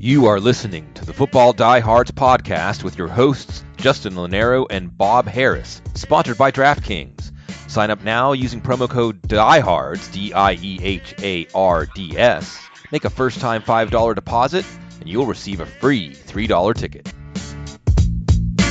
You are listening to the Football Diehards podcast with your hosts, Justin Lonero and Bob Harris, sponsored by DraftKings. Sign up now using promo code DIEHARDS, DIEHARDS. Make a first-time $5 deposit, and you'll receive a free $3 ticket.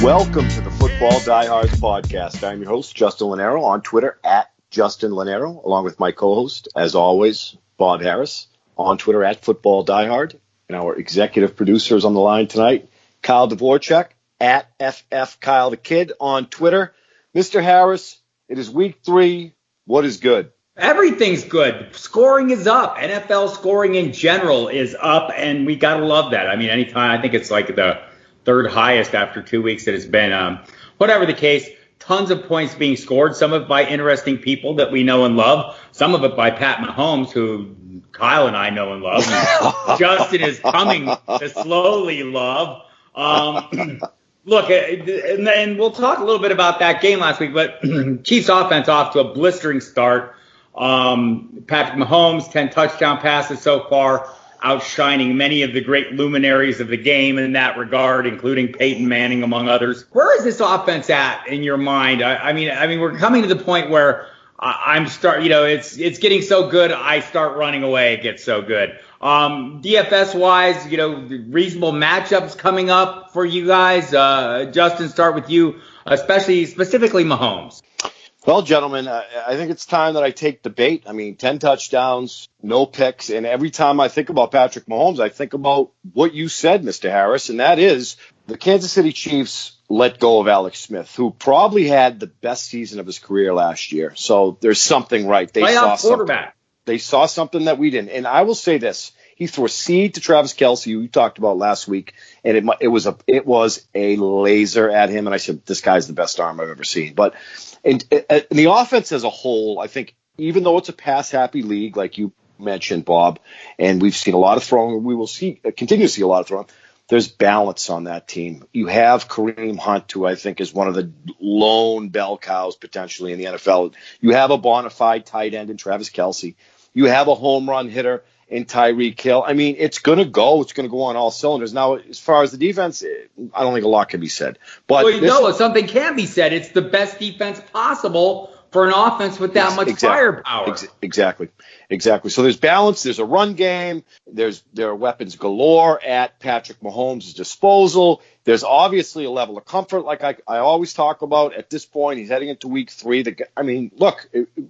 Welcome to the Football Diehards podcast. I'm your host, Justin Lonero, on Twitter at Justin Lonero, along with my co-host, as always, Bob Harris, on Twitter at Football Diehard. And our executive producers on the line tonight, Kyle Dvorchak at FF Kyle the Kid on Twitter. Mr. Harris, it is week 3. What is good? Everything's good. Scoring is up. NFL scoring in general is up, and we got to love that. I mean, anytime, I think it's like the third highest after 2 weeks that it's been. Whatever the case, tons of points being scored, some of it by interesting people that we know and love, some of it by Pat Mahomes, who Kyle and I know and love. Justin is coming to slowly love. Look, and we'll talk a little bit about that game last week, but Chiefs offense off to a blistering start. Patrick Mahomes, 10 touchdown passes so far, outshining many of the great luminaries of the game in that regard, including Peyton Manning, among others. Where is this offense at in your mind? I mean, we're coming to the point where it's getting so good, I start running away. It gets so good. DFS wise, reasonable matchups coming up for you guys. Justin, start with you, specifically Mahomes. Well, gentlemen, I think it's time that I take the bait. I mean, 10 touchdowns, no picks. And every time I think about Patrick Mahomes, I think about what you said, Mr. Harris, and that is the Kansas City Chiefs let go of Alex Smith, who probably had the best season of his career last year. So there's something right. They saw something that we didn't. And I will say this. He threw a seed to Travis Kelce, who we talked about last week, and it was a laser at him. And I said, this guy's the best arm I've ever seen. But in the offense as a whole, I think even though it's a pass-happy league, like you mentioned, Bob, and we've seen a lot of throwing, we will continue to see a lot of throwing, there's balance on that team. You have Kareem Hunt, who I think is one of the lone bell cows potentially in the NFL. You have a bona fide tight end in Travis Kelce. You have a home run hitter in Tyreek Hill. I mean, it's going to go on all cylinders. Now, as far as the defense, I don't think a lot can be said. But something can be said. It's the best defense possible for an offense with that much firepower. Exactly. So there's balance. There's a run game. There are weapons galore at Patrick Mahomes' disposal. There's obviously a level of comfort, like I always talk about. At this point, he's heading into week 3. Look,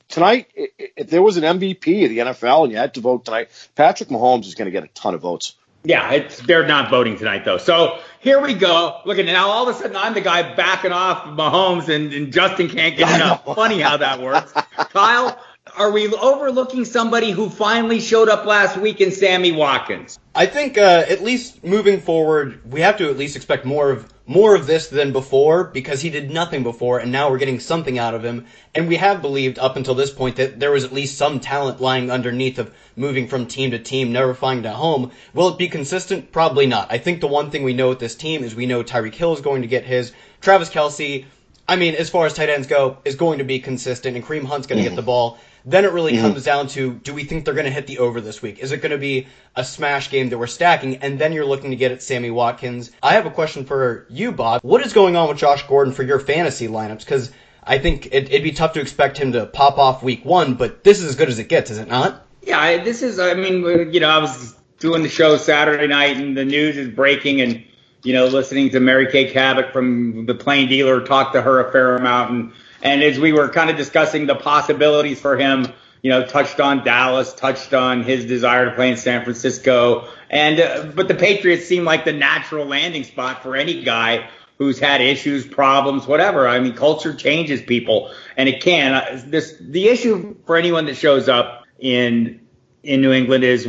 tonight, if there was an MVP of the NFL and you had to vote tonight, Patrick Mahomes is going to get a ton of votes. Yeah, they're not voting tonight, though. So here we go. Look at now, all of a sudden, I'm the guy backing off Mahomes, and Justin can't get enough. Funny how that works. Kyle, are we overlooking somebody who finally showed up last week in Sammy Watkins? I think at least moving forward, we have to at least expect more of this than before, because he did nothing before, and now we're getting something out of him. And we have believed up until this point that there was at least some talent lying underneath of moving from team to team, never finding a home. Will it be consistent? Probably not. I think the one thing we know with this team is we know Tyreek Hill is going to get his. Travis Kelce, as far as tight ends go, is going to be consistent, and Kareem Hunt's going to get the ball. Then it really comes down to, do we think they're going to hit the over this week? Is it going to be a smash game that we're stacking? And then you're looking to get at Sammy Watkins. I have a question for you, Bob. What is going on with Josh Gordon for your fantasy lineups? Because I think it'd be tough to expect him to pop off week 1, but this is as good as it gets, is it not? Yeah, I was doing the show Saturday night, and the news is breaking, and, listening to Mary Kay Cabot from the Plain Dealer talk to her a fair amount, and as we were kind of discussing the possibilities for him, touched on Dallas, touched on his desire to play in San Francisco. But the Patriots seem like the natural landing spot for any guy who's had issues, problems, whatever. I mean, culture changes people, and it can. The issue for anyone that shows up in New England is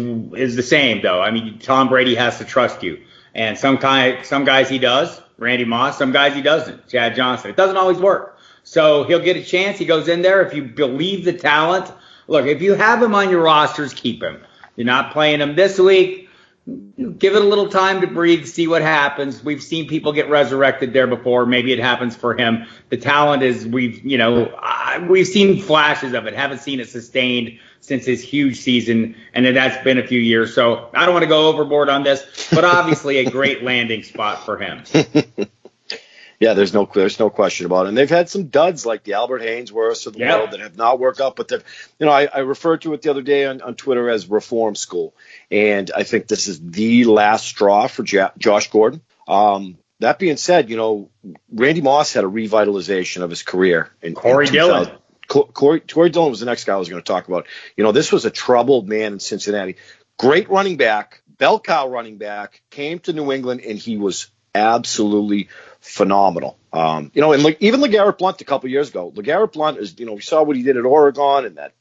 the same, though. I mean, Tom Brady has to trust you. And some guys he does, Randy Moss, some guys he doesn't, Chad Johnson. It doesn't always work. So he'll get a chance. He goes in there. If you believe the talent, look, if you have him on your rosters, keep him. You're not playing him this week. Give it a little time to breathe, see what happens. We've seen people get resurrected there before. Maybe it happens for him. The talent is, we've seen flashes of it. Haven't seen it sustained since his huge season, and that's been a few years. So I don't want to go overboard on this, but obviously a great landing spot for him. Yeah, there's no question about it. And they've had some duds like the Albert Haynesworths of the world that have not worked out. But I referred to it the other day on Twitter as reform school, and I think this is the last straw for Josh Gordon. That being said, Randy Moss had a revitalization of his career. Corey Dillon. Corey Dillon was the next guy I was going to talk about. This was a troubled man in Cincinnati. Great running back, bell cow running back, came to New England, and he was absolutely phenomenal. And even LeGarrette Blount a couple years ago. LeGarrette Blount is, we saw what he did at Oregon in that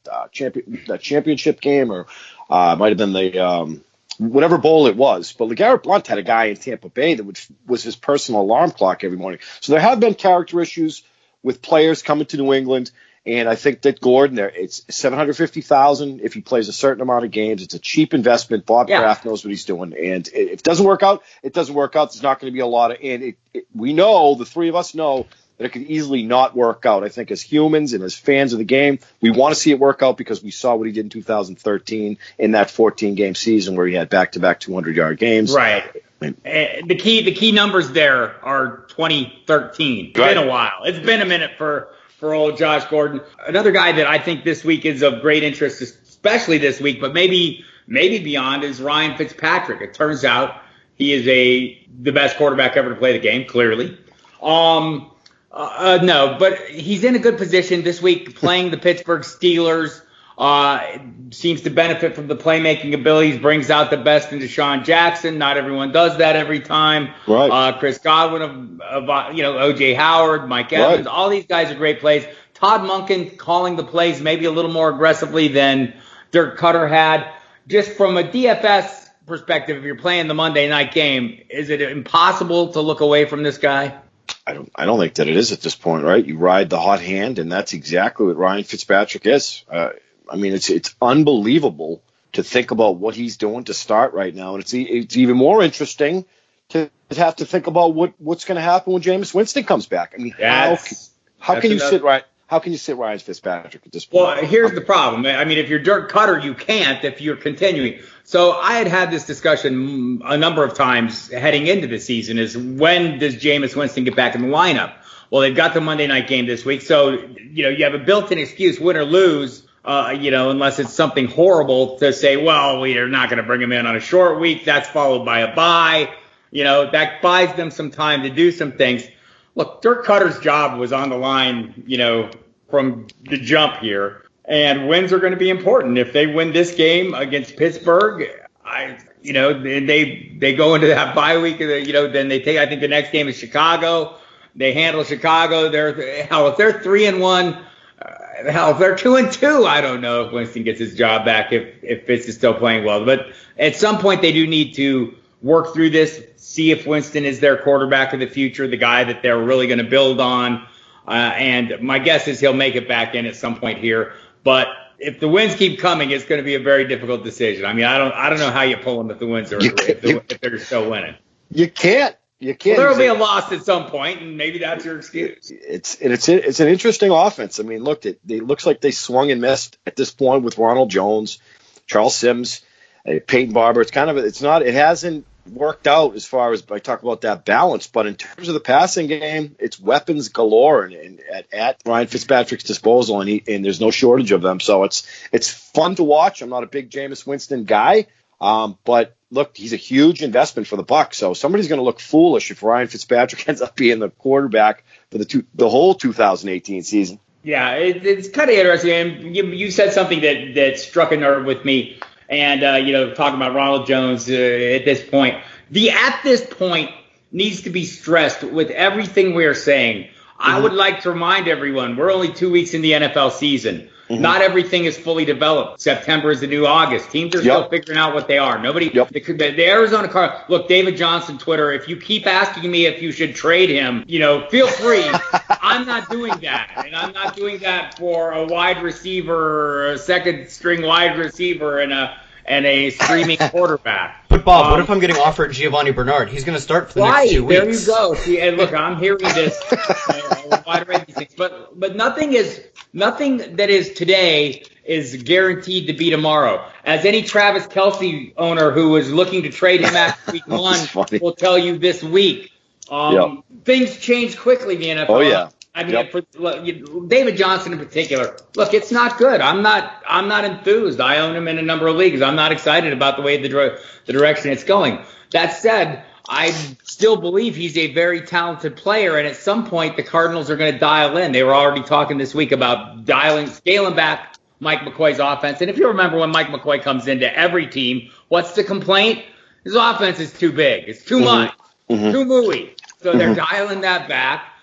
championship game, or might have been the whatever bowl it was. But LeGarrette Blount had a guy in Tampa Bay that was his personal alarm clock every morning. So there have been character issues with players coming to New England. And I think that Gordon, it's $750,000 if he plays a certain amount of games. It's a cheap investment. Bob Kraft knows what he's doing. And if it doesn't work out, it doesn't work out. There's not going to be a lot of – and we know, the three of us know, that it could easily not work out. I think as humans and as fans of the game, we want to see it work out because we saw what he did in 2013 in that 14-game season where he had back-to-back 200-yard games. Right. The key numbers there are 2013. It's been a while. It's been a minute for old Josh Gordon. Another guy that I think this week is of great interest, especially this week, but maybe beyond, is Ryan Fitzpatrick. It turns out he is the best quarterback ever to play the game, clearly. No, but he's in a good position this week playing the Pittsburgh Steelers. Seems to benefit from the playmaking abilities, brings out the best in Deshaun Jackson. Not everyone does that every time. Right. Chris Godwin of O.J. Howard, Mike Evans, all these guys are great plays. Todd Monken calling the plays maybe a little more aggressively than Dirk Cutter had. Just from a DFS perspective, if you're playing the Monday night game, is it impossible to look away from this guy? I don't think that it is at this point, right? You ride the hot hand, and that's exactly what Ryan Fitzpatrick is. It's unbelievable to think about what he's doing to start right now, and it's even more interesting to have to think about what's going to happen when Jameis Winston comes back. I mean, how can you sit Ryan Fitzpatrick at this point? Well, here's the problem. I mean, if you're Dirk Cutter, you can't if you're continuing. So I had this discussion a number of times heading into the season: is when does Jameis Winston get back in the lineup? Well, they've got the Monday night game this week, so you have a built-in excuse, win or lose. Unless it's something horrible to say, well, we're not going to bring him in on a short week. That's followed by a bye. That buys them some time to do some things. Look, Dirk Cutter's job was on the line, from the jump here. And wins are going to be important. If they win this game against Pittsburgh, they go into that bye week. Then they take. I think the next game is Chicago. They handle Chicago. If they're 3-1. If they're 2-2, I don't know if Winston gets his job back if Fitz is still playing well. But at some point, they do need to work through this, see if Winston is their quarterback of the future, the guy that they're really going to build on. And my guess is he'll make it back in at some point here. But if the wins keep coming, it's going to be a very difficult decision. I mean, I don't know how you pull them if the wins are if they're still winning. You can't. Well, there will be a loss at some point, and maybe that's your excuse. It's an interesting offense. I mean, look, it looks like they swung and missed at this point with Ronald Jones, Charles Sims, Peyton Barber. It hasn't worked out as far as I talk about that balance. But in terms of the passing game, it's weapons galore and at Ryan Fitzpatrick's disposal, and there's no shortage of them. So it's fun to watch. I'm not a big Jameis Winston guy, but look, he's a huge investment for the Bucs. So somebody's going to look foolish if Ryan Fitzpatrick ends up being the quarterback for the whole 2018 season. Yeah, it's kind of interesting. And you said something that struck a nerve with me. And, talking about Ronald Jones at this point. The at this point needs to be stressed with everything we are saying. Mm-hmm. I would like to remind everyone, we're only 2 weeks in the NFL season. Mm-hmm. Not everything is fully developed. September is the new August. Teams are still figuring out what they are. The Arizona Cardinals. Look, David Johnson, Twitter, if you keep asking me if you should trade him, feel free. I'm not doing that. And I'm not doing that for a wide receiver, a second string wide receiver, and a streaming quarterback. But Bob, what if I'm getting offered Giovanni Bernard? He's going to start for the next 2 weeks. There you go. See, and look, I'm hearing this. But nothing that is today is guaranteed to be tomorrow. As any Travis Kelce owner who is looking to trade him after week one will tell you this week, things change quickly in the NFL. Oh, yeah. I mean, for David Johnson in particular, look, it's not good. I'm not enthused. I own him in a number of leagues. I'm not excited about the way the direction it's going. That said, I still believe he's a very talented player, and at some point the Cardinals are going to dial in. They were already talking this week about scaling back Mike McCoy's offense. And if you remember, when Mike McCoy comes into every team, what's the complaint? His offense is too big. It's too much. Too mooey. So they're dialing that back.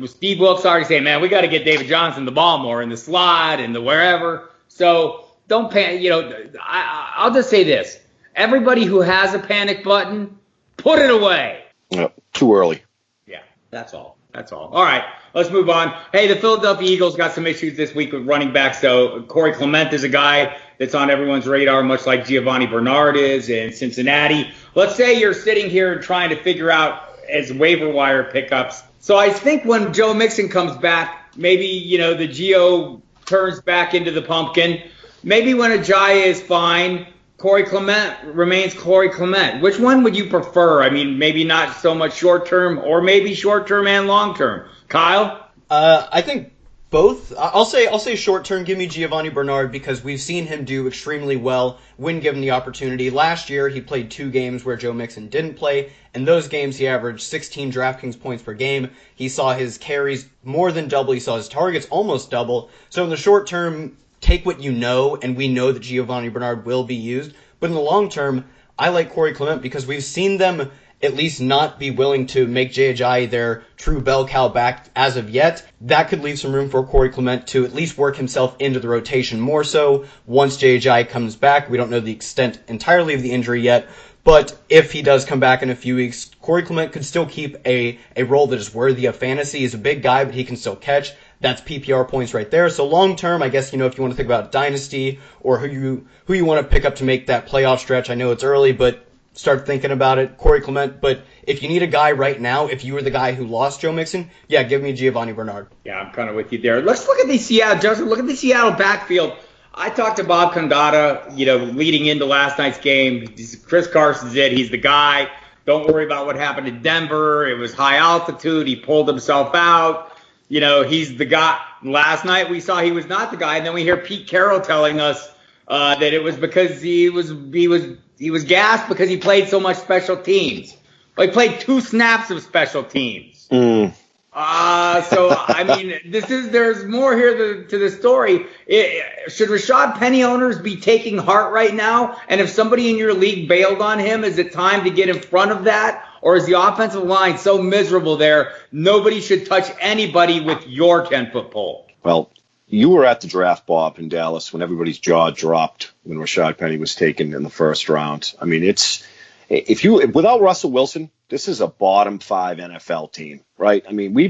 Steve Wilkes already saying, man, we got to get David Johnson the ball more in the slot and the wherever. So don't panic. I'll just say this. Everybody who has a panic button, put it away. Yep, too early. Yeah, that's all. All right, let's move on. Hey, the Philadelphia Eagles got some issues this week with running back. So Corey Clement is a guy that's on everyone's radar, much like Giovanni Bernard is in Cincinnati. Let's say you're sitting here trying to figure out as waiver wire pickups. So I think when Joe Mixon comes back, maybe, the Geo turns back into the pumpkin. Maybe when Ajayi is fine, Corey Clement remains Corey Clement. Which one would you prefer? I mean, maybe not so much short-term, or maybe short-term and long-term. Kyle? I think both. I'll say short-term, give me Giovanni Bernard, because we've seen him do extremely well when given the opportunity. Last year, he played 2 games where Joe Mixon didn't play. In those games, he averaged 16 DraftKings points per game. He saw his carries more than double. He saw his targets almost double. So in the short term, take what you know, and we know that Giovanni Bernard will be used. But in the long term, I like Corey Clement because we've seen them at least not be willing to make Jay Ajayi their true bell cow back as of yet. That could leave some room for Corey Clement to at least work himself into the rotation more so once Jay Ajayi comes back. We don't know the extent entirely of the injury yet, but if he does come back in a few weeks, Corey Clement could still keep a role that is worthy of fantasy. He's a big guy, but he can still catch. That's PPR points right there. So long term, I guess, if you want to think about dynasty or who you want to pick up to make that playoff stretch, I know it's early, but start thinking about it. Corey Clement. But if you need a guy right now, if you were the guy who lost Joe Mixon, yeah, give me Giovanni Bernard. Yeah, I'm kind of with you there. Let's look at the Seattle backfield. I talked to Bob Condata, leading into last night's game. Chris Carson's it. He's the guy. Don't worry about what happened in Denver. It was high altitude. He pulled himself out. He's the guy. Last night we saw he was not the guy, and then we hear Pete Carroll telling us that it was because he was gassed because he played so much special teams. Well, he played 2 snaps of special teams. So I mean, there's more here to the story. Should Rashad Penny owners be taking heart right now? And if somebody in your league bailed on him, is it time to get in front of that? Or is the offensive line so miserable there, nobody should touch anybody with your 10-foot pole? Well, you were at the draft, Bob, in Dallas when everybody's jaw dropped when Rashad Penny was taken in the first round. I mean, without Russell Wilson, this is a bottom 5 NFL team, right? I mean, we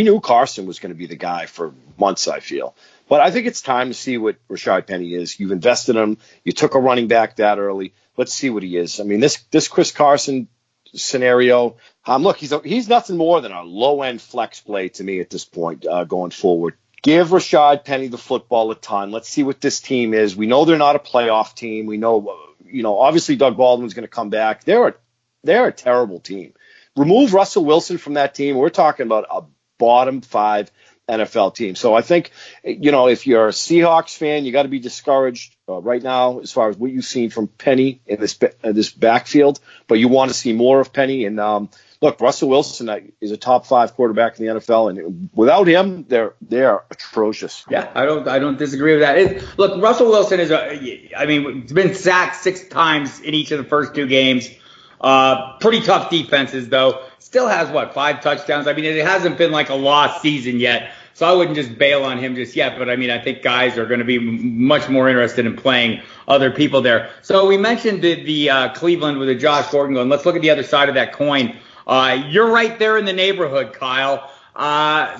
knew Carson was going to be the guy for months, I feel. But I think it's time to see what Rashad Penny is. You've invested in him. You took a running back that early. Let's see what he is. I mean, this Chris Carson scenario, look, he's nothing more than a low-end flex play to me at this point going forward. Give Rashad Penny the football a ton. Let's see what this team is. We know they're not a playoff team. We know, obviously Doug Baldwin's going to come back. They're a terrible team. Remove Russell Wilson from that team, we're talking about a bottom 5 NFL team. So I think, if you're a Seahawks fan, you got to be discouraged right now as far as what you've seen from Penny in this backfield. But you want to see more of Penny. And look, Russell Wilson is a top 5 quarterback in the NFL, and without him, they're atrocious. Yeah, I don't disagree with that. Look, Russell Wilson he's been sacked 6 times in each of the first 2 games. Pretty tough defenses, though. Still has, 5 touchdowns? I mean, it hasn't been like a lost season yet, so I wouldn't just bail on him just yet. But, I mean, I think guys are going to be much more interested in playing other people there. So we mentioned the Cleveland with the Josh Gordon going. Let's look at the other side of that coin. You're right there in the neighborhood, Kyle.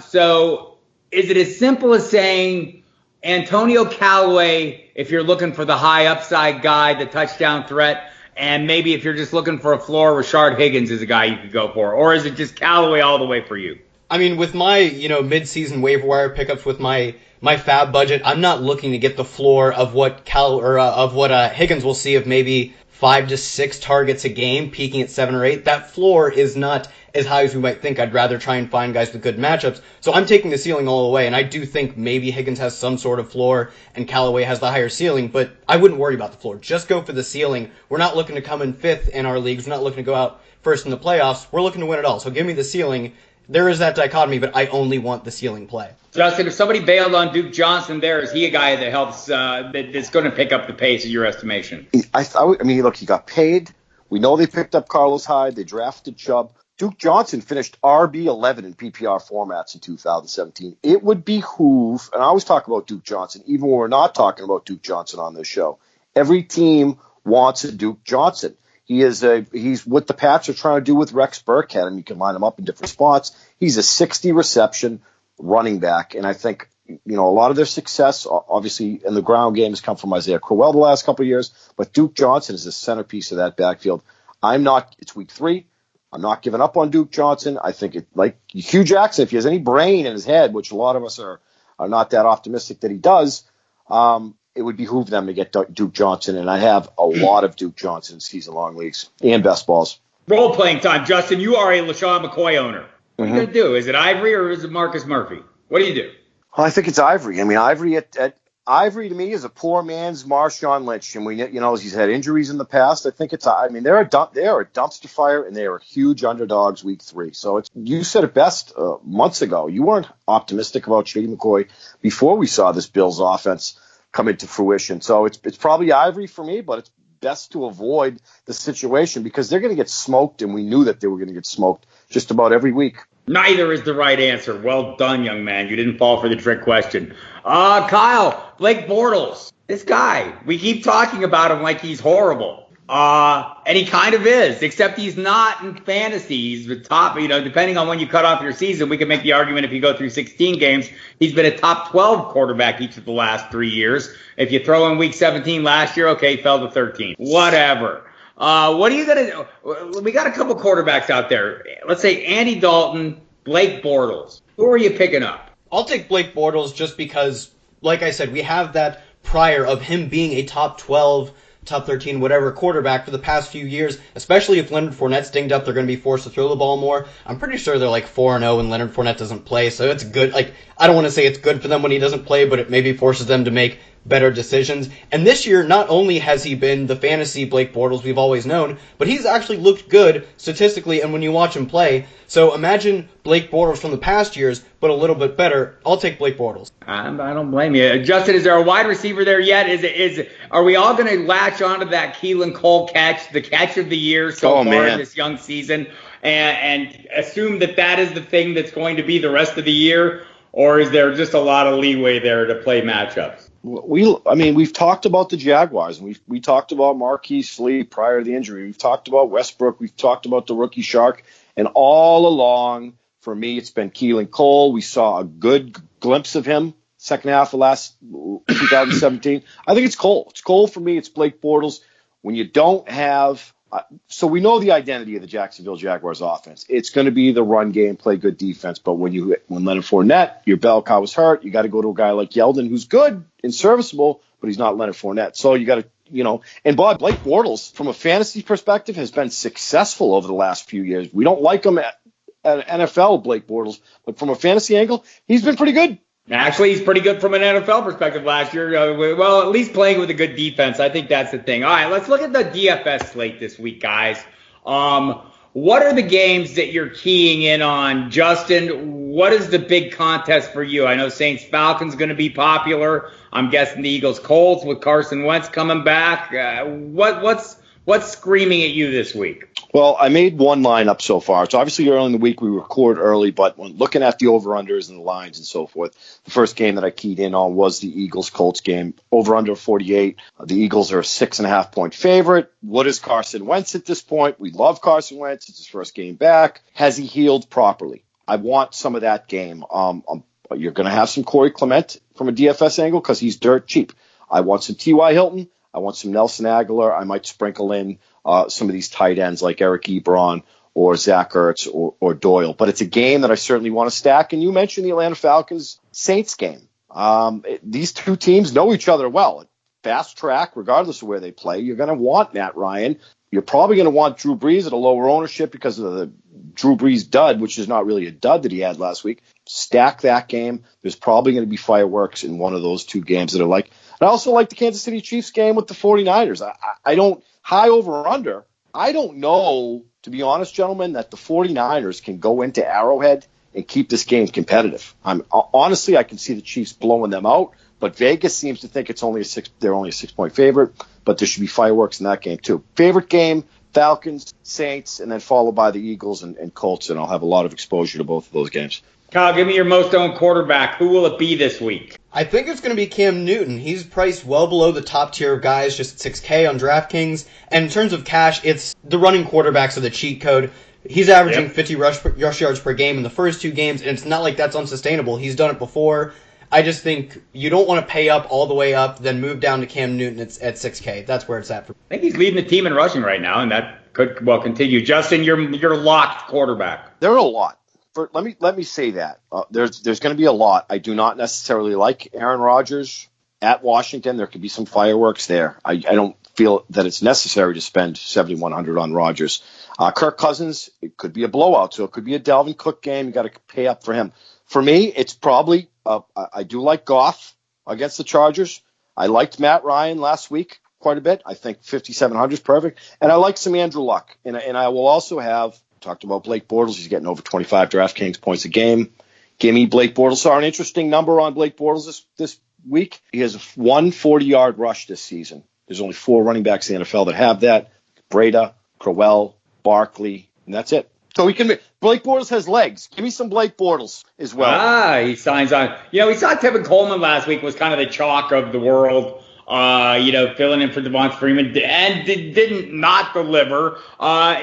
So is it as simple as saying Antonio Callaway, if you're looking for the high upside guy, the touchdown threat, and maybe if you're just looking for a floor, Rashard Higgins is a guy you could go for? Or is it just Callaway all the way for you? I mean, with my, mid-season waiver wire pickups with my fab budget, I'm not looking to get the floor of what Higgins will see of maybe 5 to 6 targets a game, peaking at 7 or 8. That floor is not as high as we might think. I'd rather try and find guys with good matchups. So I'm taking the ceiling all the way, and I do think maybe Higgins has some sort of floor and Callaway has the higher ceiling, but I wouldn't worry about the floor. Just go for the ceiling. We're not looking to come in 5th in our leagues. We're not looking to go out first in the playoffs. We're looking to win it all. So give me the ceiling. There is that dichotomy, but I only want the ceiling play. Justin, if somebody bailed on Duke Johnson there, is he a guy that helps, that's going to pick up the pace in your estimation? I mean, look, he got paid. We know they picked up Carlos Hyde. They drafted Chubb. Duke Johnson finished RB11 in PPR formats in 2017. It would behoove, and I always talk about Duke Johnson, even when we're not talking about Duke Johnson on this show. Every team wants a Duke Johnson. He's what the Pats are trying to do with Rex Burkhead, and you can line him up in different spots. He's a 60 reception running back, and I think a lot of their success, obviously, in the ground game has come from Isaiah Crowell the last couple of years, but Duke Johnson is the centerpiece of that backfield. It's week 3. I'm not giving up on Duke Johnson. I think like Hugh Jackson, if he has any brain in his head, which a lot of us are not that optimistic that he does, it would behoove them to get Duke Johnson, and I have a lot of Duke Johnson season-long leagues and best balls. Role-playing time. Justin, you are a LeSean McCoy owner. What are you going to do? Is it Ivory or is it Marcus Murphy? What do you do? Well, I think it's Ivory. I mean, Ivory to me is a poor man's Marshawn Lynch, and he's had injuries in the past. I think they're a dumpster fire, and they are huge underdogs week 3. So you said it best months ago. You weren't optimistic about Shady McCoy before we saw this Bills offense come into fruition. So it's probably Ivory for me, but it's best to avoid the situation because they're going to get smoked, and we knew that they were going to get smoked just about every week. Neither is the right answer. Well done, young man. You didn't fall for the trick question. Kyle, Blake Bortles. This guy, we keep talking about him like he's horrible. And he kind of is, except he's not in fantasy. He's the top, depending on when you cut off your season, we can make the argument if you go through 16 games, he's been a top 12 quarterback each of the last 3 years. If you throw in week 17 last year, okay, fell to 13. Whatever. What are you going to do? We got a couple quarterbacks out there. Let's say Andy Dalton, Blake Bortles. Who are you picking up? I'll take Blake Bortles just because, like I said, we have that prior of him being a top 12, top 13, whatever quarterback for the past few years, especially if Leonard Fournette's dinged up, they're going to be forced to throw the ball more. I'm pretty sure they're like 4-0 when Leonard Fournette doesn't play, so it's good. Like, I don't want to say it's good for them when he doesn't play, but it maybe forces them to make better decisions. And this year, not only has he been the fantasy Blake Bortles we've always known, but he's actually looked good statistically and when you watch him play. So imagine Blake Bortles from the past years, but a little bit better. I'll take Blake Bortles. I don't blame you. Justin, is there a wide receiver there yet? Are we all going to latch onto that Keelan Cole catch, the catch of the year far in this young season, and assume that is the thing that's going to be the rest of the year? Or is there just a lot of leeway there to play matchups? We've talked about the Jaguars, and we talked about Marquise Lee prior to the injury. We've talked about Westbrook. We've talked about the rookie Shark. And all along, for me, it's been Keelan Cole. We saw a good glimpse of him second half of last 2017. I think it's Cole. It's Cole for me. It's Blake Bortles. When you don't have so we know the identity of the Jacksonville Jaguars offense. It's going to be the run game, play good defense. But when Leonard Fournette, your bell cow was hurt, you got to go to a guy like Yeldon, who's good and serviceable, but he's not Leonard Fournette. So you got to, and Bob, Blake Bortles, from a fantasy perspective, has been successful over the last few years. We don't like him at NFL, Blake Bortles, but from a fantasy angle, he's been pretty good. Actually, he's pretty good from an NFL perspective last year. Well, at least playing with a good defense. I think that's the thing. All right, let's look at the DFS slate this week, guys. What are the games that you're keying in on? Justin, what is the big contest for you? I know Saints-Falcons going to be popular. I'm guessing the Eagles-Colts with Carson Wentz coming back. What's screaming at you this week? Well, I made one lineup so far. So obviously early in the week we record early, but when looking at the over-unders and the lines and so forth, the first game that I keyed in on was the Eagles-Colts game. Over-under 48. The Eagles are a 6.5-point favorite. What is Carson Wentz at this point? We love Carson Wentz. It's his first game back. Has he healed properly? I want some of that game. You're going to have some Corey Clement from a DFS angle because he's dirt cheap. I want some T.Y. Hilton. I want some Nelson Aguilar. I might sprinkle in some of these tight ends like Eric Ebron or Zach Ertz or Doyle. But it's a game that I certainly want to stack. And you mentioned the Atlanta Falcons-Saints game. These two teams know each other well. Fast track, regardless of where they play. You're going to want Matt Ryan. You're probably going to want Drew Brees at a lower ownership because of the Drew Brees dud, which is not really a dud that he had last week. Stack that game. There's probably going to be fireworks in one of those two games that are like. I also like the Kansas City Chiefs game with the 49ers. I don't, high over or under, I don't know, to be honest, gentlemen, that the 49ers can go into Arrowhead and keep this game competitive. Honestly, I can see the Chiefs blowing them out, but Vegas seems to think they're only a 6-point favorite, but there should be fireworks in that game too. Favorite game, Falcons, Saints, and then followed by the Eagles and Colts, and I'll have a lot of exposure to both of those games. Kyle, give me your most owned quarterback. Who will it be this week? I think it's going to be Cam Newton. He's priced well below the top tier of guys, just $6K on DraftKings. And in terms of cash, it's the running quarterbacks of the cheat code. He's averaging 50 rush yards per game in the first two games, and it's not like that's unsustainable. He's done it before. I just think you don't want to pay up all the way up, then move down to Cam Newton at 6K. That's where it's at for me. I think he's leading the team in rushing right now, and that could well continue. Justin, your locked quarterback. There are a lot. Let me say that. There's going to be a lot. I do not necessarily like Aaron Rodgers at Washington. There could be some fireworks there. I don't feel that it's necessary to spend $7,100 on Rodgers. Kirk Cousins, it could be a blowout, so it could be a Dalvin Cook game. You got to pay up for him. For me, it's probably I do like Goff against the Chargers. I liked Matt Ryan last week quite a bit. I think 5,700 is perfect, and I like some Andrew Luck. And I will also have talked about Blake Bortles. He's getting over 25 DraftKings points a game. Give me Blake Bortles. Saw an interesting number on Blake Bortles this week. He has one 40-yard rush this season. There's only 4 running backs in the NFL that have that. Breda, Crowell, Barkley, and that's it. So Blake Bortles has legs. Give me some Blake Bortles as well. He signs on. We saw Tevin Coleman last week was kind of the chalk of the world. Filling in for Devon Freeman and didn't not deliver.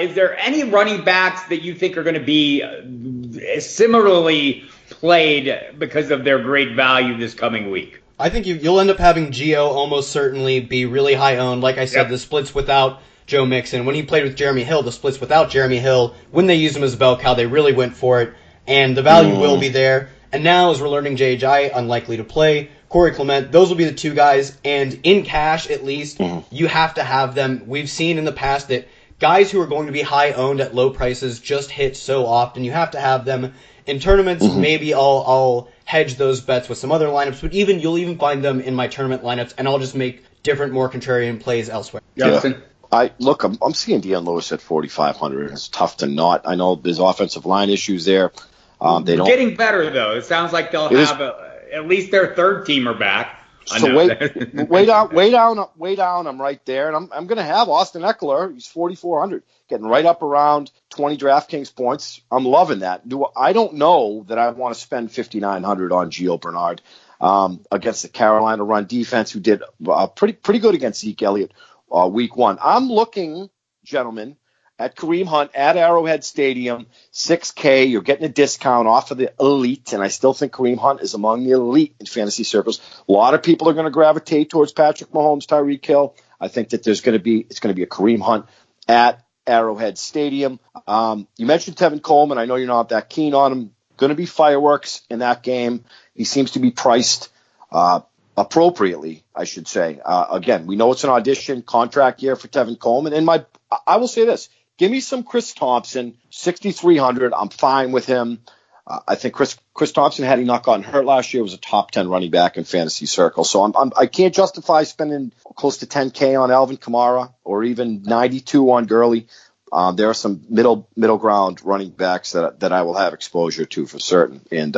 Is there any running backs that you think are going to be similarly played because of their great value this coming week? I think you'll end up having Gio almost certainly be really high owned. Like I said, the splits without Joe Mixon. When he played with Jeremy Hill, the splits without Jeremy Hill, when they used him as a bell cow, they really went for it, and the value will be there. And now, as we're learning, J.J. unlikely to play. Corey Clement, those will be the two guys. And in cash, at least, you have to have them. We've seen in the past that guys who are going to be high owned at low prices just hit so often. You have to have them. In tournaments, maybe I'll hedge those bets with some other lineups. But you'll even find them in my tournament lineups, and I'll just make different, more contrarian plays elsewhere. Justin? I'm seeing Deion Lewis at 4,500. It's tough to not. I know there's offensive line issues there. They don't. Getting better though. It sounds like they'll have at least their third teamer back. So way down. I'm right there, and I'm going to have Austin Eckler. He's 4,400, getting right up around 20 DraftKings points. I'm loving that. I don't know that I want to spend 5,900 on Gio Bernard against the Carolina run defense, who did pretty good against Zeke Elliott week 1. I'm looking, gentlemen, at Kareem Hunt at Arrowhead Stadium, $6K. You're getting a discount off of the elite, and I still think Kareem Hunt is among the elite in fantasy circles. A lot of people are going to gravitate towards Patrick Mahomes, Tyreek Hill. I think that it's going to be a Kareem Hunt at Arrowhead Stadium. You mentioned Tevin Coleman. I know you're not that keen on him. Going to be fireworks in that game. He seems to be priced appropriately, I should say. Again, we know it's an audition contract year for Tevin Coleman, and I will say this. Give me some Chris Thompson, 6,300. I'm fine with him. I think Chris Thompson, had he not gotten hurt last year, was a top 10 running back in fantasy circles. So I can't justify spending close to 10K on Alvin Kamara or even 92 on Gurley. There are some middle ground running backs that I will have exposure to for certain. And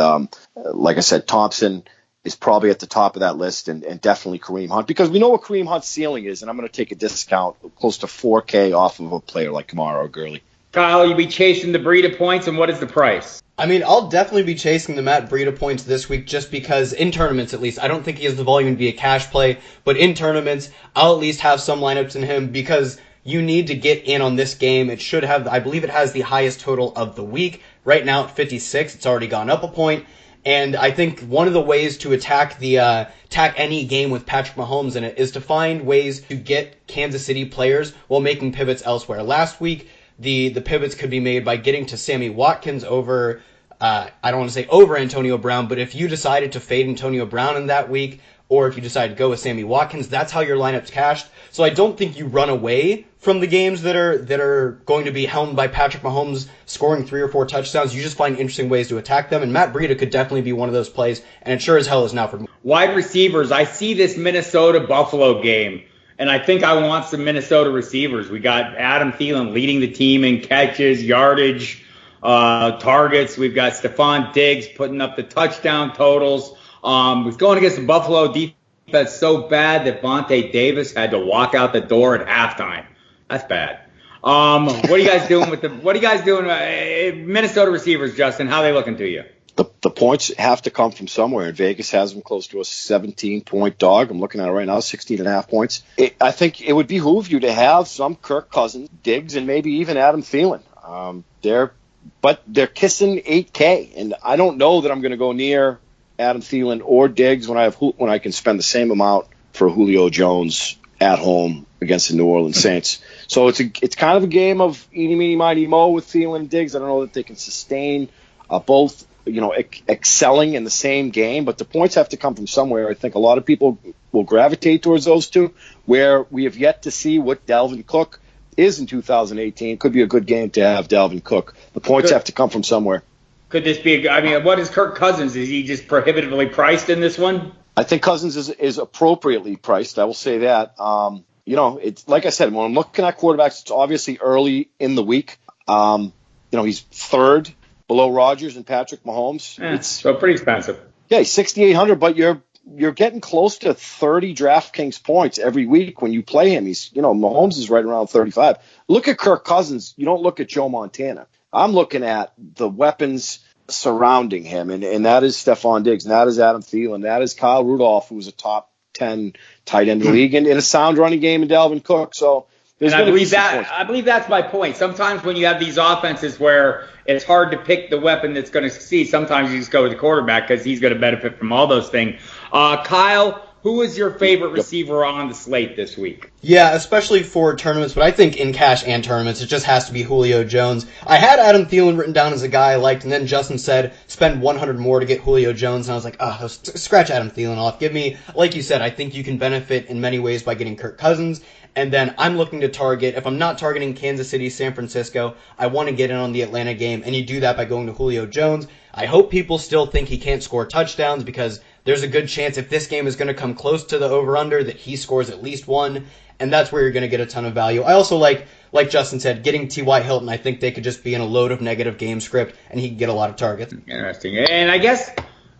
like I said, Thompson is probably at the top of that list, and definitely Kareem Hunt, because we know what Kareem Hunt's ceiling is, and I'm going to take a discount close to 4K off of a player like Kamara or Gurley. Kyle, you'll be chasing the Breida points, and what is the price? I mean, I'll definitely be chasing the Matt Breida points this week, just because in tournaments, at least, I don't think he has the volume to be a cash play, but in tournaments, I'll at least have some lineups in him, because you need to get in on this game. It should have, I believe it has the highest total of the week. Right now at 56, it's already gone up a point. And I think one of the ways to attack any game with Patrick Mahomes in it is to find ways to get Kansas City players while making pivots elsewhere. Last week, the pivots could be made by getting to Sammy Watkins over, I don't want to say over Antonio Brown, but if you decided to fade Antonio Brown in that week, or if you decide to go with Sammy Watkins, that's how your lineup's cashed. So I don't think you run away from the games that are going to be helmed by Patrick Mahomes scoring 3 or 4 touchdowns. You just find interesting ways to attack them, and Matt Breida could definitely be one of those plays, and it sure as hell is now for me. Wide receivers, I see this Minnesota-Buffalo game, and I think I want some Minnesota receivers. We got Adam Thielen leading the team in catches, yardage, targets. We've got Stephon Diggs putting up the touchdown totals. We're going against the Buffalo defense so bad that Vontae Davis had to walk out the door at halftime. That's bad. What are you guys doing Minnesota receivers, Justin? How are they looking to you? The points have to come from somewhere, and Vegas has them close to a 17-point dog. I'm looking at it right now, 16.5 points. I think it would behoove you to have some Kirk Cousins, Diggs, and maybe even Adam Thielen. They're kissing 8K, and I don't know that I'm going to go near Adam Thielen or Diggs when I can spend the same amount for Julio Jones at home against the New Orleans Saints. So it's kind of a game of eeny, meeny, miny, mo with Thielen and Diggs. I don't know that they can sustain both, excelling in the same game, but the points have to come from somewhere. I think a lot of people will gravitate towards those two, where we have yet to see what Dalvin Cook is in 2018. Could be a good game to have Dalvin Cook. The points have to come from somewhere. Could this be what is Kirk Cousins? Is he just prohibitively priced in this one? I think Cousins is appropriately priced. I will say that. It's like I said, when I'm looking at quarterbacks, it's obviously early in the week. He's third below Rodgers and Patrick Mahomes. So pretty expensive. Yeah, he's 6,800, but you're getting close to 30 DraftKings points every week when you play him. Mahomes is right around 35. Look at Kirk Cousins. You don't look at Joe Montana. I'm looking at the weapons surrounding him, and that is Stephon Diggs, and that is Adam Thielen, that is Kyle Rudolph, who's a top 10 tight end in the league, and a sound running game in Dalvin Cook. So I believe that's my point. Sometimes when you have these offenses where it's hard to pick the weapon that's going to succeed, sometimes you just go with the quarterback because he's going to benefit from all those things. Kyle, who is your favorite receiver on the slate this week? Yeah, especially for tournaments, but I think in cash and tournaments, it just has to be Julio Jones. I had Adam Thielen written down as a guy I liked, and then Justin said spend 100 more to get Julio Jones, and I was like, scratch Adam Thielen off. Give me, like you said, I think you can benefit in many ways by getting Kirk Cousins, and then I'm looking to target, if I'm not targeting Kansas City, San Francisco, I want to get in on the Atlanta game, and you do that by going to Julio Jones. I hope people still think he can't score touchdowns because there's a good chance if this game is going to come close to the over-under that he scores at least one, and that's where you're going to get a ton of value. I also like Justin said, getting T.Y. Hilton. I think they could just be in a load of negative game script, and he can get a lot of targets. Interesting. And I guess,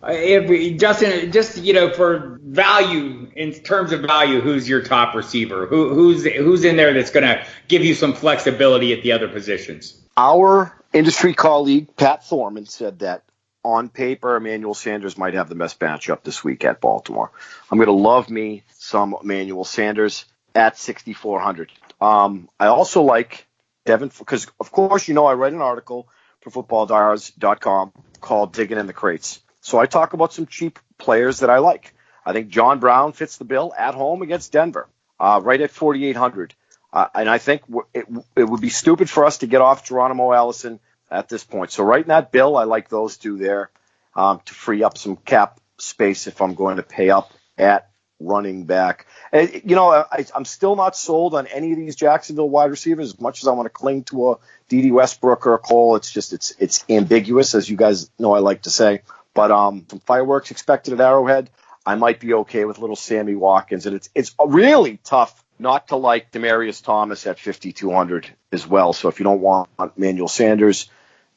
if Justin, just, for value, in terms of value, who's your top receiver? Who's in there that's going to give you some flexibility at the other positions? Our industry colleague, Pat Thorman, said that on paper, Emmanuel Sanders might have the best matchup this week at Baltimore. I'm going to love me some Emmanuel Sanders at 6,400. I also like Devin, because, of course, I write an article for footballdiehards.com called Digging in the Crates. So I talk about some cheap players that I like. I think John Brown fits the bill at home against Denver, right at 4,800. And I think it would be stupid for us to get off Geronimo Allison at this point. So right in that bill, I like those two there to free up some cap space if I'm going to pay up at running back. And, I'm still not sold on any of these Jacksonville wide receivers as much as I want to cling to a D.D. Westbrook or a Cole. It's ambiguous, as you guys know I like to say. But some fireworks expected at Arrowhead. I might be okay with little Sammy Watkins. And it's really tough not to like Demaryius Thomas at 5,200 as well. So if you don't want Emmanuel Sanders,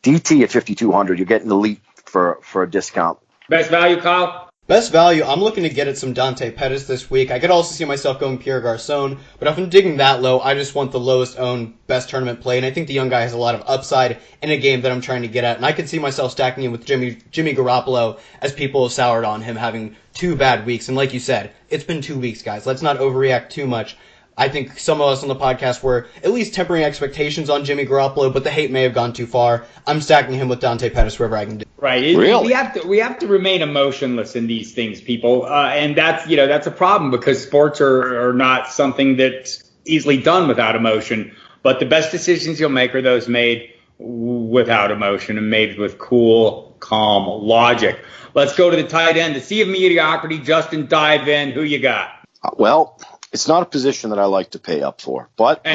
DT at 5,200, you're getting elite for a discount. Best value, Kyle? Best value, I'm looking to get at some Dante Pettis this week. I could also see myself going Pierre Garçon, but if I'm digging that low, I just want the lowest owned best tournament play, and I think the young guy has a lot of upside in a game that I'm trying to get at, and I could see myself stacking him with Jimmy Garoppolo as people have soured on him having 2 bad weeks, and like you said, it's been 2 weeks, guys. Let's not overreact too much. I think some of us on the podcast were at least tempering expectations on Jimmy Garoppolo, but the hate may have gone too far. I'm stacking him with Dante Pettis wherever I can do. Right. Really? We have to remain emotionless in these things, people. And that's a problem because sports are not something that's easily done without emotion. But the best decisions you'll make are those made without emotion and made with cool, calm logic. Let's go to the tight end. The sea of mediocrity. Justin, dive in. Who you got? Well, it's not a position that I like to pay up for. But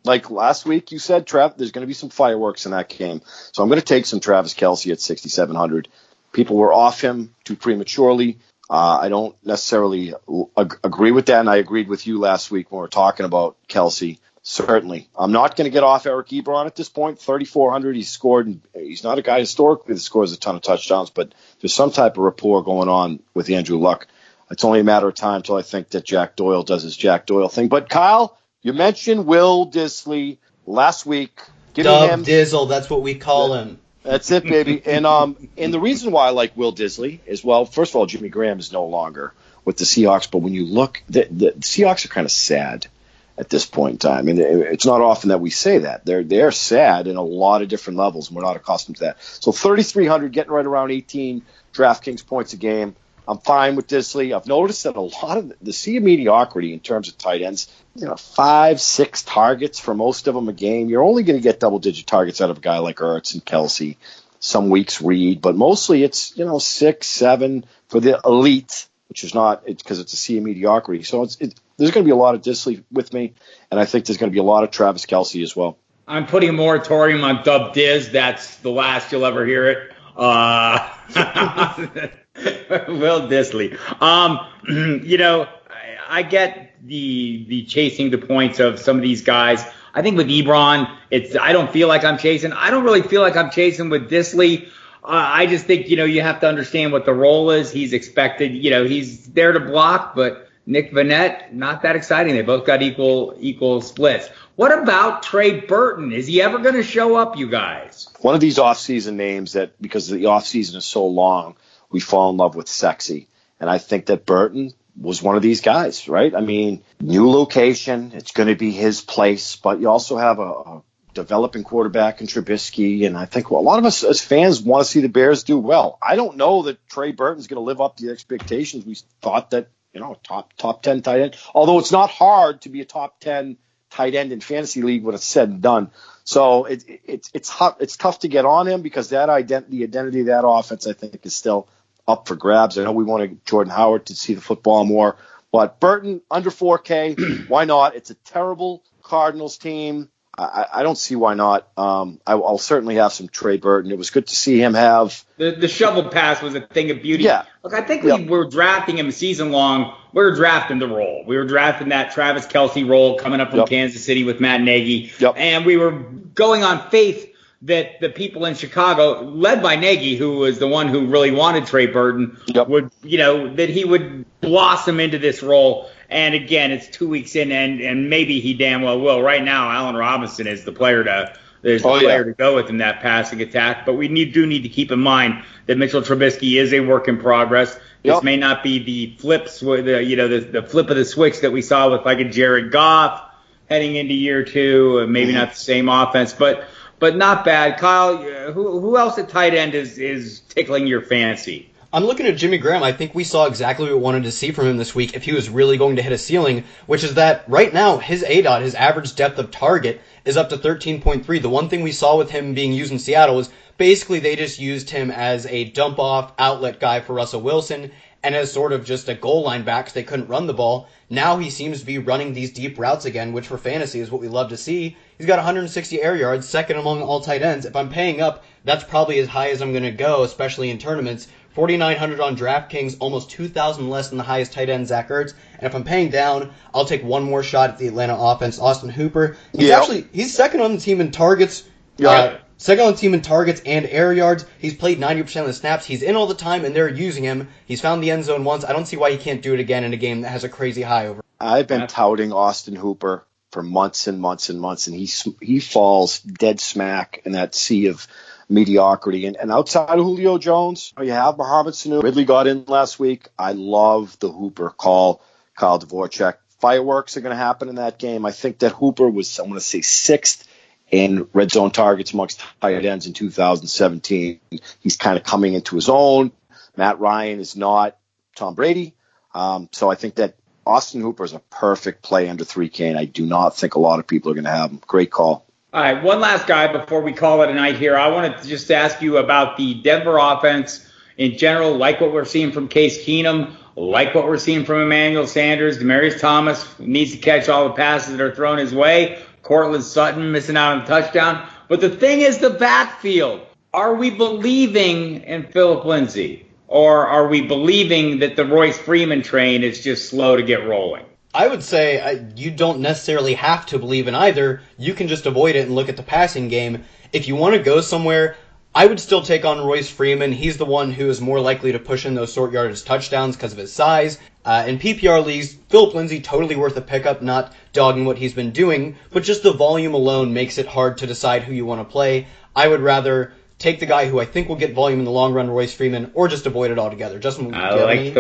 like last week you said, Trev, there's going to be some fireworks in that game. So I'm going to take some Travis Kelce at 6,700. People were off him too prematurely. I don't necessarily agree with that, and I agreed with you last week when we were talking about Kelce. Certainly. I'm not going to get off Eric Ebron at this point. 3,400, he's scored, and he's not a guy historically that scores a ton of touchdowns, but there's some type of rapport going on with Andrew Luck. It's only a matter of time until I think that Jack Doyle does his Jack Doyle thing. But, Kyle, you mentioned Will Dissly last week. Dub Dizzle, that's what we call him. That's it, baby. And the reason why I like Will Dissly is, well, first of all, Jimmy Graham is no longer with the Seahawks. But when you look, the Seahawks are kind of sad at this point in time. I mean, it's not often that we say that. They're sad in a lot of different levels, and we're not accustomed to that. So 3,300, getting right around 18 DraftKings points a game. I'm fine with Dissly. I've noticed that a lot of the sea of mediocrity in terms of tight ends, 5, 6 targets for most of them a game. You're only going to get double-digit targets out of a guy like Ertz and Kelce. Some weeks Reed, but mostly it's 6, 7 for the elite, which is not because it's a sea of mediocrity. So there's going to be a lot of Dissly with me, and I think there's going to be a lot of Travis Kelce as well. I'm putting a moratorium on Dub Diz. That's the last you'll ever hear it. Will Dissly. I get the chasing the points of some of these guys. I think with Ebron, I don't feel like I'm chasing. I don't really feel like I'm chasing with Dissly. I just think, you have to understand what the role is. He's expected, he's there to block, but Nick Vannett, not that exciting. They both got equal splits. What about Trey Burton? Is he ever going to show up, you guys? One of these offseason names that, because the offseason is so long, we fall in love with sexy. And I think that Burton was one of these guys, right? I mean, new location, it's going to be his place, but you also have a developing quarterback in Trubisky, and I think a lot of us as fans want to see the Bears do well. I don't know that Trey Burton's going to live up to the expectations. We thought that, top 10 tight end, although it's not hard to be a top 10 tight end in fantasy league when it's said and done. So it's tough to get on him because the identity of that offense, I think, is still up for grabs. I know we wanted Jordan Howard to see the football more, but Burton under 4K, why not? It's a terrible Cardinals team. I don't see why not. I'll certainly have some Trey Burton. It was good to see him have the shovel pass was a thing of beauty. Yeah. Look, I think we were drafting him season long. We were drafting the role. We were drafting that Travis Kelce role coming up from Kansas City with Matt Nagy, and we were going on faith that the people in Chicago, led by Nagy, who was the one who really wanted Trey Burton, would, that he would blossom into this role. And again, it's 2 weeks in, and maybe he damn well will. Right now, Allen Robinson is the player to go with in that passing attack. But we do need to keep in mind that Mitchell Trubisky is a work in progress. This may not be the flips, the flip of the switch that we saw with like a Jared Goff heading into year 2. Maybe not the same offense, but not bad. Kyle, who else at tight end is tickling your fancy? I'm looking at Jimmy Graham. I think we saw exactly what we wanted to see from him this week if he was really going to hit a ceiling, which is that right now his ADOT, his average depth of target, is up to 13.3. The one thing we saw with him being used in Seattle was basically they just used him as a dump-off outlet guy for Russell Wilson and as sort of just a goal line back because they couldn't run the ball. Now he seems to be running these deep routes again, which for fantasy is what we love to see. He's got 160 air yards, second among all tight ends. If I'm paying up, that's probably as high as I'm going to go, especially in tournaments. 4,900 on DraftKings, almost 2,000 less than the highest tight end, Zach Ertz. And if I'm paying down, I'll take one more shot at the Atlanta offense, Austin Hooper. He's second on the team in targets. Second on the team in targets and air yards. He's played 90% of the snaps. He's in all the time, and they're using him. He's found the end zone once. I don't see why he can't do it again in a game that has a crazy high over. I've been touting Austin Hooper for months and months and months, and he falls dead smack in that sea of mediocrity. And outside of Julio Jones, you have Mohamed Sanu. Ridley got in last week. I love the Hooper call. Kyle Dvorchak. Fireworks are going to happen in that game. I think that Hooper was, I want to say, 6th in red zone targets amongst tight ends in 2017. He's kind of coming into his own. Matt Ryan is not Tom Brady. So I think that Austin Hooper is a perfect play under 3K, and I do not think a lot of people are going to have him. Great call. All right, one last guy before we call it a night here. I wanted to just ask you about the Denver offense in general, like what we're seeing from Case Keenum, like what we're seeing from Emmanuel Sanders. Demaryius Thomas needs to catch all the passes that are thrown his way. Cortland Sutton missing out on a touchdown. But the thing is the backfield. Are we believing in Phillip Lindsay? Or are we believing that the Royce Freeman train is just slow to get rolling? I would say you don't necessarily have to believe in either. You can just avoid it and look at the passing game. If you want to go somewhere, I would still take on Royce Freeman. He's the one who is more likely to push in those short yardage touchdowns because of his size. In PPR leagues, Phillip Lindsay, totally worth a pickup, not dogging what he's been doing, but just the volume alone makes it hard to decide who you want to play. I would rather take the guy who I think will get volume in the long run, Royce Freeman, or just avoid it altogether. Justin, I like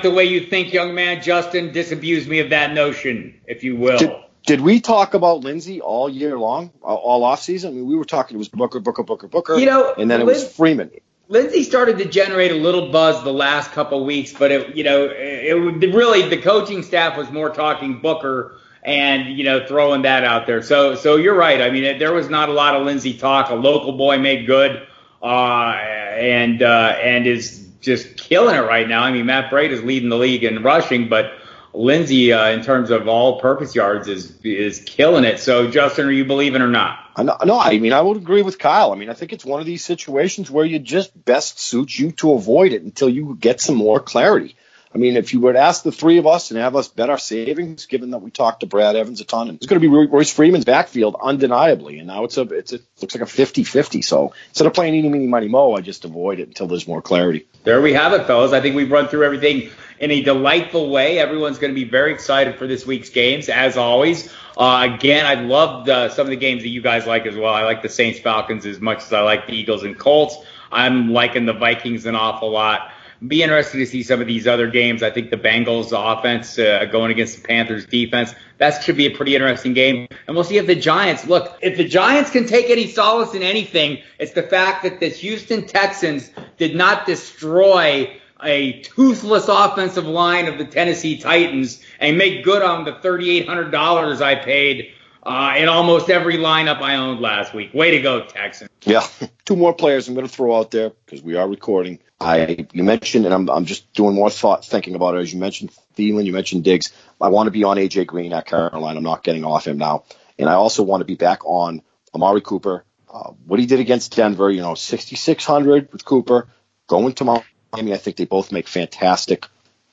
the way you think, young man. Justin, disabuse me of that notion, if you will. Did we talk about Lindsay all year long, all offseason? I mean, we were talking, it was Booker, and then it was Freeman. Lindsay started to generate a little buzz the last couple weeks, but really the coaching staff was more talking Booker and throwing that out there. So you're right. I mean, there was not a lot of Lindsay talk. A local boy made good, and is just killing it right now. I mean, Matt Braid is leading the league in rushing, but Lindsay, in terms of all-purpose yards, is killing it. So, Justin, are you believing or not? No, I mean, I would agree with Kyle. I mean, I think it's one of these situations where you just best suits you to avoid it until you get some more clarity. I mean, if you were to ask the three of us and have us bet our savings, given that we talked to Brad Evans a ton, and it's going to be Royce Freeman's backfield undeniably, and now it looks like a 50-50. So instead of playing eeny, meeny, miny, mo, I just avoid it until there's more clarity. There we have it, fellas. I think we've run through everything in a delightful way. Everyone's going to be very excited for this week's games, as always. Again, I loved some of the games that you guys like as well. I like the Saints-Falcons as much as I like the Eagles and Colts. I'm liking the Vikings an awful lot. Be interested to see some of these other games. I think the Bengals offense going against the Panthers defense, that should be a pretty interesting game. And we'll see if the Giants, if the Giants can take any solace in anything, it's the fact that the Houston Texans did not destroy a toothless offensive line of the Tennessee Titans and make good on the $3,800 I paid in almost every lineup I owned last week. Way to go, Texans. Yeah, two more players I'm going to throw out there because we are recording. You mentioned, and I'm just doing more thinking about it. As you mentioned Thielen, you mentioned Diggs. I want to be on A.J. Green at Carolina. I'm not getting off him now. And I also want to be back on Amari Cooper. What he did against Denver, 6,600 with Cooper. Going to Miami, I think they both make fantastic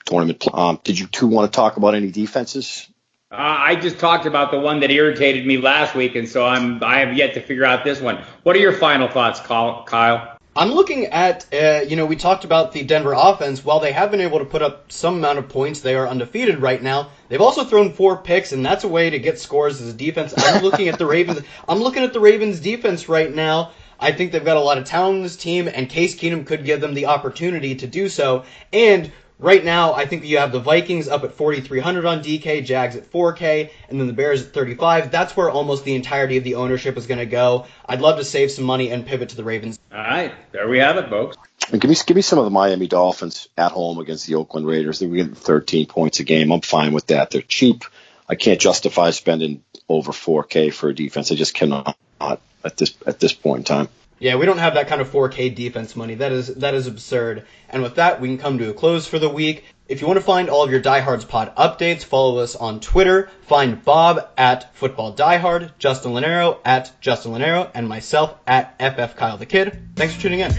tournament. Did you two want to talk about any defenses? I just talked about the one that irritated me last week, and so I have yet to figure out this one. What are your final thoughts, Kyle? I'm looking at, we talked about the Denver offense. While they have been able to put up some amount of points, they are undefeated right now. They've also thrown 4 picks, and that's a way to get scores as a defense. I'm looking at the Ravens. I'm looking at the Ravens defense right now. I think they've got a lot of talent in this team, and Case Keenum could give them the opportunity to do so. And right now, I think you have the Vikings up at 4,300 on DK, Jags at 4K, and then the Bears at 35. That's where almost the entirety of the ownership is going to go. I'd love to save some money and pivot to the Ravens. All right, there we have it, folks. And give me some of the Miami Dolphins at home against the Oakland Raiders. They're getting 13 points a game. I'm fine with that. They're cheap. I can't justify spending over 4K for a defense. I just cannot at this point in time. Yeah, we don't have that kind of 4K defense money. That is absurd. And with that, we can come to a close for the week. If you want to find all of your Diehards Pod updates, follow us on Twitter. Find Bob at Football Diehard, Justin Lonero at Justin Lonero, and myself at FF Kyle the Kid. Thanks for tuning in.